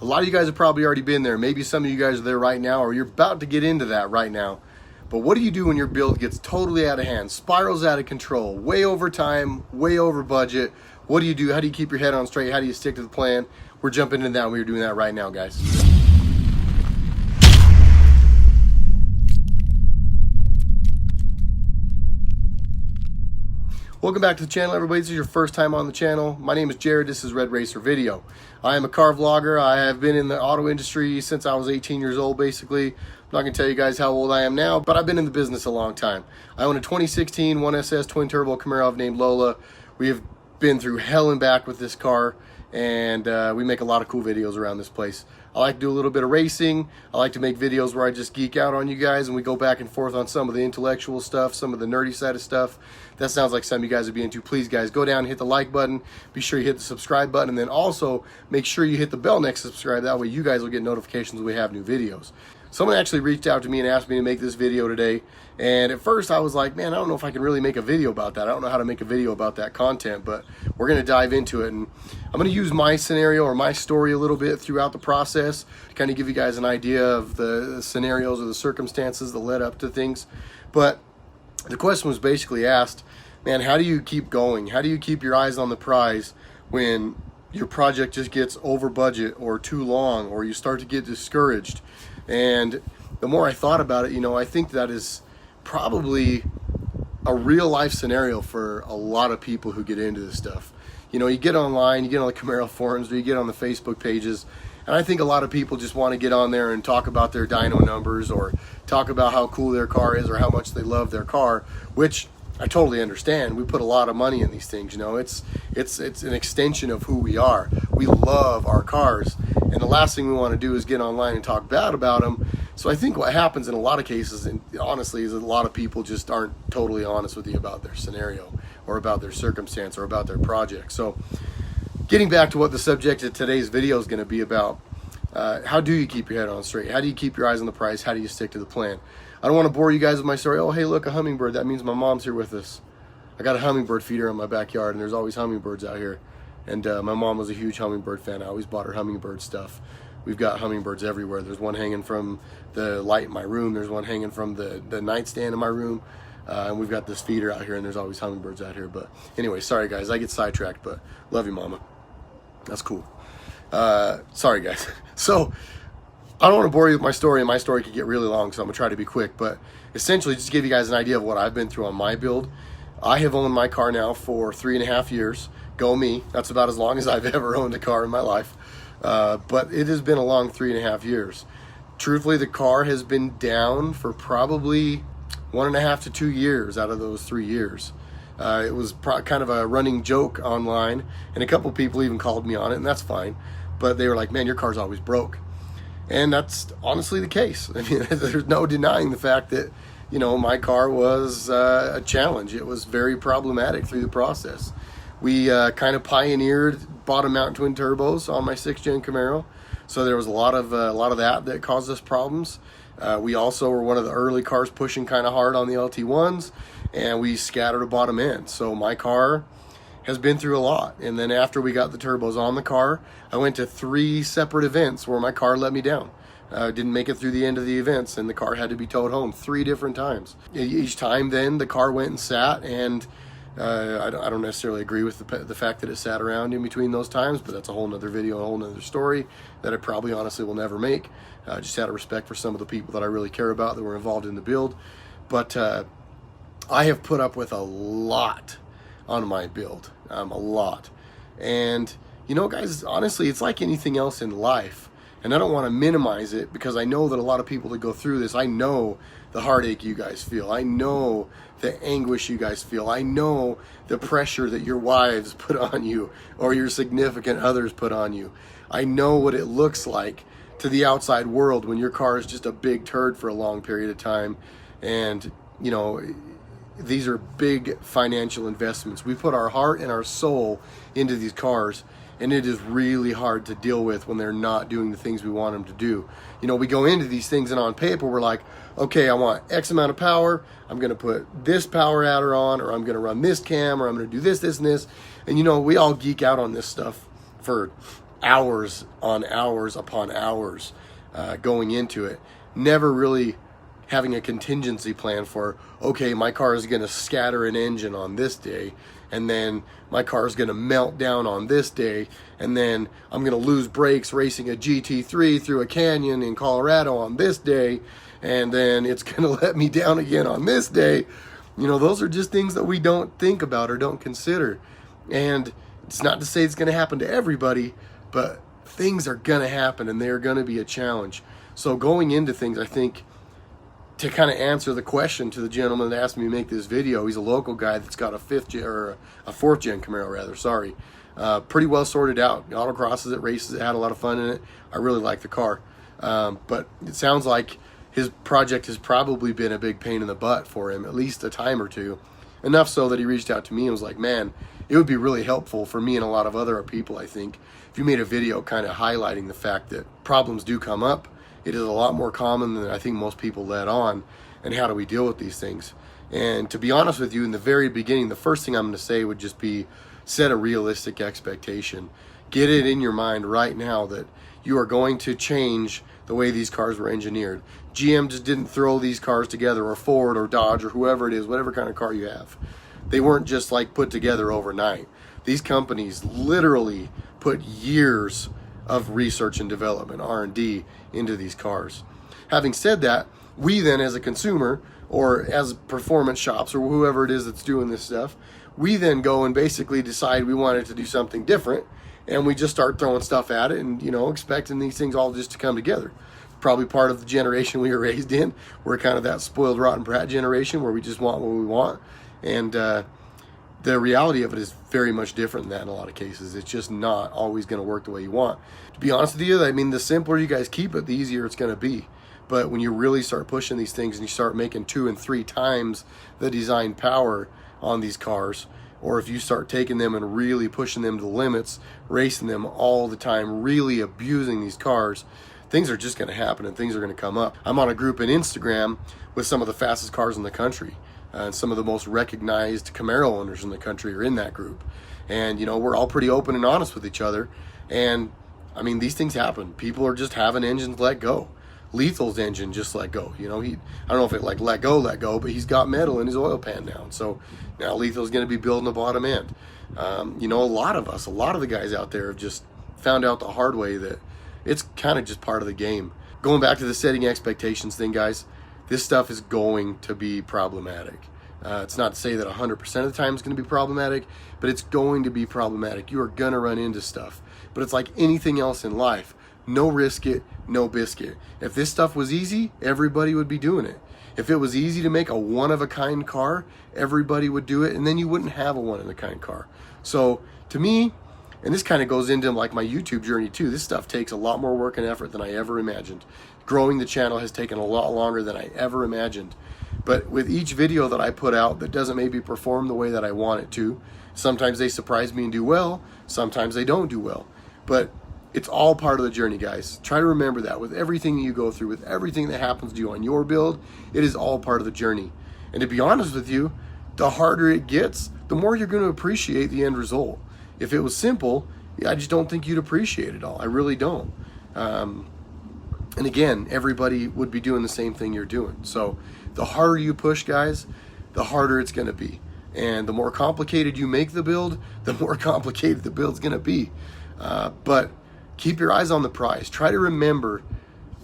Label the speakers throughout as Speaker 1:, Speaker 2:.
Speaker 1: A lot of you guys have probably already been there. Maybe some of you guys are there right now, or you're about to get into that right now. But what do you do when your build gets totally out of hand, spirals out of control, way over time, way over budget? What do you do? How do you keep your head on straight? How do you stick to the plan? We're jumping into that. We're doing that right now, guys. Welcome back to the channel, everybody. This is your first time on the channel. My name is Jared. This is RedRacer Video. I am a car vlogger. I have been in the auto industry since I was 18 years old, basically. I'm not going to tell you guys how old I am now, but I've been in the business a long time. I own a 2016 1SS twin turbo Camaro named Lola. We have been through hell and back with this car, and we make a lot of cool videos around this place. I like to do a little bit of racing. I like to make videos where I just geek out on you guys and we go back and forth on some of the intellectual stuff, some of the nerdy side of stuff. That sounds like something you guys would be into. Please, guys, go down and hit the like button. Be sure you hit the subscribe button, and then also make sure you hit the bell next to subscribe. That way you guys will get notifications when we have new videos. Someone actually reached out to me and asked me to make this video today, and at first I was like, man, I don't know if I can really make a video about that. I don't know how to make a video about that content, but we're going to dive into it, and I'm going to use my scenario or my story a little bit throughout the process to kind of give you guys an idea of the scenarios or the circumstances that led up to things. But the question was basically asked, man, how do you keep going? How do you keep your eyes on the prize when your project just gets over budget or too long, or you start to get discouraged? And the more I thought about it, I think that is probably a real life scenario for a lot of people who get into this stuff. You get online, you get on the Camaro forums, or you get on the Facebook pages, and I think a lot of people just want to get on there and talk about their dyno numbers or talk about how cool their car is or how much they love their car, which I totally understand. We put a lot of money in these things, it's an extension of who we are. We love our cars, and the last thing we want to do is get online and talk bad about them. So I think what happens in a lot of cases, and honestly, is that a lot of people just aren't totally honest with you about their scenario or about their circumstance or about their project. So getting back to what the subject of today's video is going to be about, how do you keep your head on straight? How do you keep your eyes on the prize? How do you stick to the plan? I don't want to bore you guys with my story. Oh, hey, look, a hummingbird. That means my mom's here with us. I got a hummingbird feeder in my backyard, and there's always hummingbirds out here. And my mom was a huge hummingbird fan. I always bought her hummingbird stuff. We've got hummingbirds everywhere. There's one hanging from the light in my room. There's one hanging from the nightstand in my room. And we've got this feeder out here, and there's always hummingbirds out here. But anyway, sorry, guys. I get sidetracked, but love you, Mama. That's cool. Sorry, guys. So I don't want to bore you with my story, and my story could get really long, so I'm going to try to be quick. But essentially, just to give you guys an idea of what I've been through on my build, I have owned my car now for 3.5 years. Go me. That's about as long as I've ever owned a car in my life. But it has been a long 3.5 years. Truthfully, the car has been down for probably 1.5 to 2 years out of those 3 years. It was kind of a running joke online, and a couple people even called me on it, and that's fine. But they were like, man, your car's always broke. And that's honestly the case. I mean, there's no denying the fact that, my car was a challenge. It was very problematic through the process. We kind of pioneered bottom mount twin turbos on my 6th gen Camaro, so there was a lot of that caused us problems. We also were one of the early cars pushing kind of hard on the LT1s, and we scattered a bottom end. So my car has been through a lot. And then after we got the turbos on the car, I went to 3 separate events where my car let me down. Didn't make it through the end of the events, and the car had to be towed home 3 different times. Each time then the car went and sat, and I don't necessarily agree with the fact that it sat around in between those times, but that's a whole nother video, a whole nother story that I probably honestly will never make. Just out of respect for some of the people that I really care about that were involved in the build. But I have put up with a lot on my build, a lot. And guys, honestly, it's like anything else in life. And I don't want to minimize it, because I know that a lot of people that go through this, I know the heartache you guys feel. I know the anguish you guys feel. I know the pressure that your wives put on you or your significant others put on you. I know what it looks like to the outside world when your car is just a big turd for a long period of time. And, these are big financial investments. We put our heart and our soul into these cars, and it is really hard to deal with when they're not doing the things we want them to do. We go into these things, and on paper we're like, okay, I want X amount of power, I'm going to put this power adder on, or I'm going to run this cam, or I'm going to do this, this, and this. And we all geek out on this stuff for hours on hours upon hours going into it, never really having a contingency plan for, okay, my car is going to scatter an engine on this day, and then my car is going to melt down on this day, and then I'm going to lose brakes racing a GT3 through a canyon in Colorado on this day, and then it's going to let me down again on this day. You know, those are just things that we don't think about or don't consider. And it's not to say it's going to happen to everybody, but things are going to happen, and they're going to be a challenge. So going into things, I think, to kind of answer the question to the gentleman that asked me to make this video, he's a local guy that's got a fourth gen Camaro rather, sorry. Pretty well sorted out. Autocrosses it, races it, had a lot of fun in it. I really like the car. But it sounds like his project has probably been a big pain in the butt for him, at least a time or two. Enough so that he reached out to me and was like, man, it would be really helpful for me and a lot of other people, I think, if you made a video kind of highlighting the fact that problems do come up. It is a lot more common than I think most people let on. And how do we deal with these things? And to be honest with you, in the very beginning, the first thing I'm going to say would just be set a realistic expectation. Get it in your mind right now that you are going to change the way these cars were engineered. GM just didn't throw these cars together, or Ford or Dodge or whoever it is, whatever kind of car you have. They weren't just like put together overnight. These companies literally put years of research and development, R&D, into these cars. Having said that, we then as a consumer, or as performance shops, or whoever it is that's doing this stuff, we then go and basically decide we wanted to do something different, and we just start throwing stuff at it and, you know, expecting these things all just to come together. Probably part of the generation we were raised in. We're kind of that spoiled rotten brat generation where we just want what we want. And the reality of it is very much different than that in a lot of cases. It's just not always going to work the way you want. To be honest with you, I mean, the simpler you guys keep it, the easier it's going to be. But when you really start pushing these things and you start making 2 and 3 times the design power on these cars, or if you start taking them and really pushing them to the limits, racing them all the time, really abusing these cars, things are just going to happen and things are going to come up. I'm on a group in Instagram with some of the fastest cars in the country. And some of the most recognized Camaro owners in the country are in that group. And, you know, we're all pretty open and honest with each other. And, I mean, these things happen. People are just having engines let go. Lethal's engine just let go. You know, I don't know if it like let go, but he's got metal in his oil pan now. So now Lethal's going to be building the bottom end. You know, a lot of the guys out there have just found out the hard way that it's kind of just part of the game. Going back to the setting expectations thing, guys, this stuff is going to be problematic. It's not to say that 100% of the time it's going to be problematic, but it's going to be problematic. You are going to run into stuff. But it's like anything else in life. No risk it, no biscuit. If this stuff was easy, everybody would be doing it. If it was easy to make a one-of-a-kind car, everybody would do it, and then you wouldn't have a one-of-a-kind car. So to me, and this kind of goes into like my YouTube journey too, this stuff takes a lot more work and effort than I ever imagined. Growing the channel has taken a lot longer than I ever imagined. But with each video that I put out that doesn't maybe perform the way that I want it to, sometimes they surprise me and do well, sometimes they don't do well. But it's all part of the journey, guys. Try to remember that with everything that you go through, with everything that happens to you on your build, it is all part of the journey. And to be honest with you, the harder it gets, the more you're going to appreciate the end result. If it was simple, I just don't think you'd appreciate it all. I really don't. And again, everybody would be doing the same thing you're doing. So the harder you push, guys, the harder it's going to be. And the more complicated you make the build, the more complicated the build's going to be. But keep your eyes on the prize. Try to remember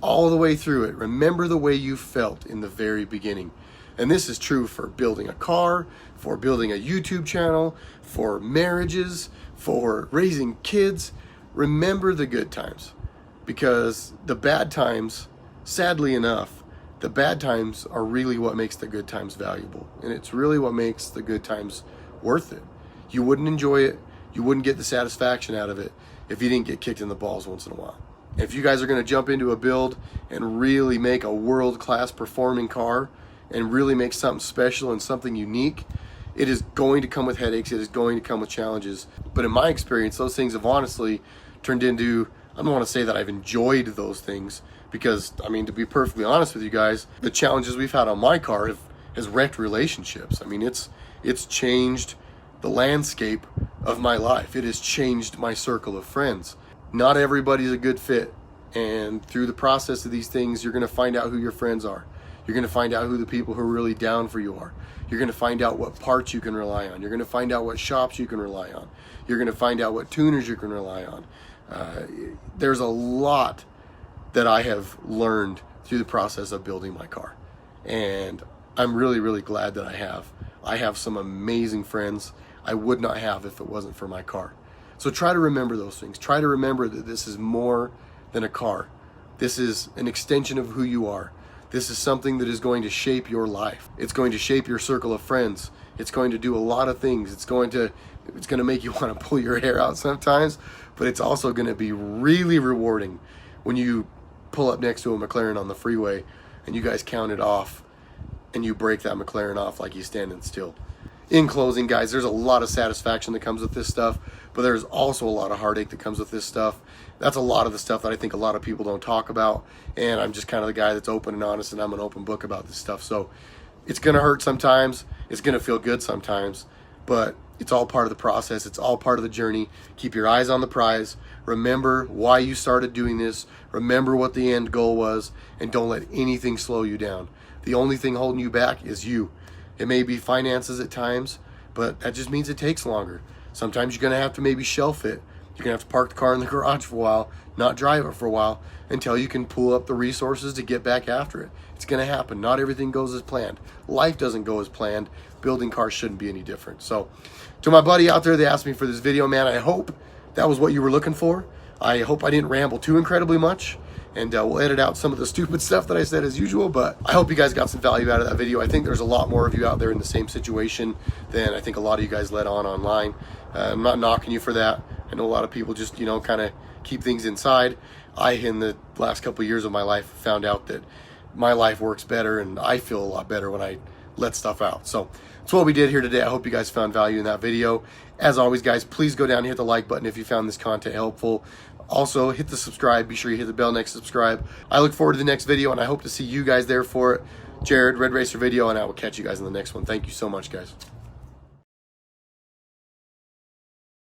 Speaker 1: all the way through it. Remember the way you felt in the very beginning. And this is true for building a car, for building a YouTube channel, for marriages, for raising kids. Remember the good times. Because the bad times, sadly enough, the bad times are really what makes the good times valuable. And it's really what makes the good times worth it. You wouldn't enjoy it. You wouldn't get the satisfaction out of it if you didn't get kicked in the balls once in a while. If you guys are going to jump into a build and really make a world-class performing car and really make something special and something unique, it is going to come with headaches. It is going to come with challenges. But in my experience, those things have honestly turned into, I don't want to say that I've enjoyed those things, because, I mean, to be perfectly honest with you guys, the challenges we've had on my car has wrecked relationships. I mean, it's changed the landscape of my life. It has changed my circle of friends. Not everybody's a good fit. And through the process of these things, you're going to find out who your friends are. You're going to find out who the people who are really down for you are. You're going to find out what parts you can rely on. You're going to find out what shops you can rely on. You're going to find out what tuners you can rely on. There's a lot that I have learned through the process of building my car. And I'm really, really glad that I have. I have some amazing friends I would not have if it wasn't for my car. So try to remember those things. Try to remember that this is more than a car. This is an extension of who you are. This is something that is going to shape your life. It's going to shape your circle of friends. It's going to do a lot of things. It's going to make you want to pull your hair out sometimes, but it's also going to be really rewarding when you pull up next to a McLaren on the freeway and you guys count it off and you break that McLaren off like he's standing still. In closing, guys, there's a lot of satisfaction that comes with this stuff, but there's also a lot of heartache that comes with this stuff. That's a lot of the stuff that I think a lot of people don't talk about, and I'm just kind of the guy that's open and honest, and I'm an open book about this stuff. So it's going to hurt sometimes. It's going to feel good sometimes, but it's all part of the process. It's all part of the journey. Keep your eyes on the prize. Remember why you started doing this. Remember what the end goal was, and don't let anything slow you down. The only thing holding you back is you. It may be finances at times, but that just means it takes longer. Sometimes you're going to have to maybe shelf it. You're going to have to park the car in the garage for a while, not drive it for a while, until you can pull up the resources to get back after it. It's going to happen. Not everything goes as planned. Life doesn't go as planned. Building cars shouldn't be any different. So to my buddy out there that asked me for this video, man, I hope that was what you were looking for. I hope I didn't ramble too incredibly much. And we'll edit out some of the stupid stuff that I said as usual, but I hope you guys got some value out of that video. I think there's a lot more of you out there in the same situation than I think a lot of you guys let on online. I'm not knocking you for that. I know a lot of people just, kind of keep things inside. In the last couple of years of my life, found out that my life works better and I feel a lot better when I let stuff out. So that's what we did here today. I hope you guys found value in that video. As always, guys, please go down and hit the like button if you found this content helpful. Also, hit the subscribe. Be sure you hit the bell next to subscribe. I look forward to the next video, and I hope to see you guys there for it. Jared, RedRacer Video, and I will catch you guys in the next one. Thank you so much, guys.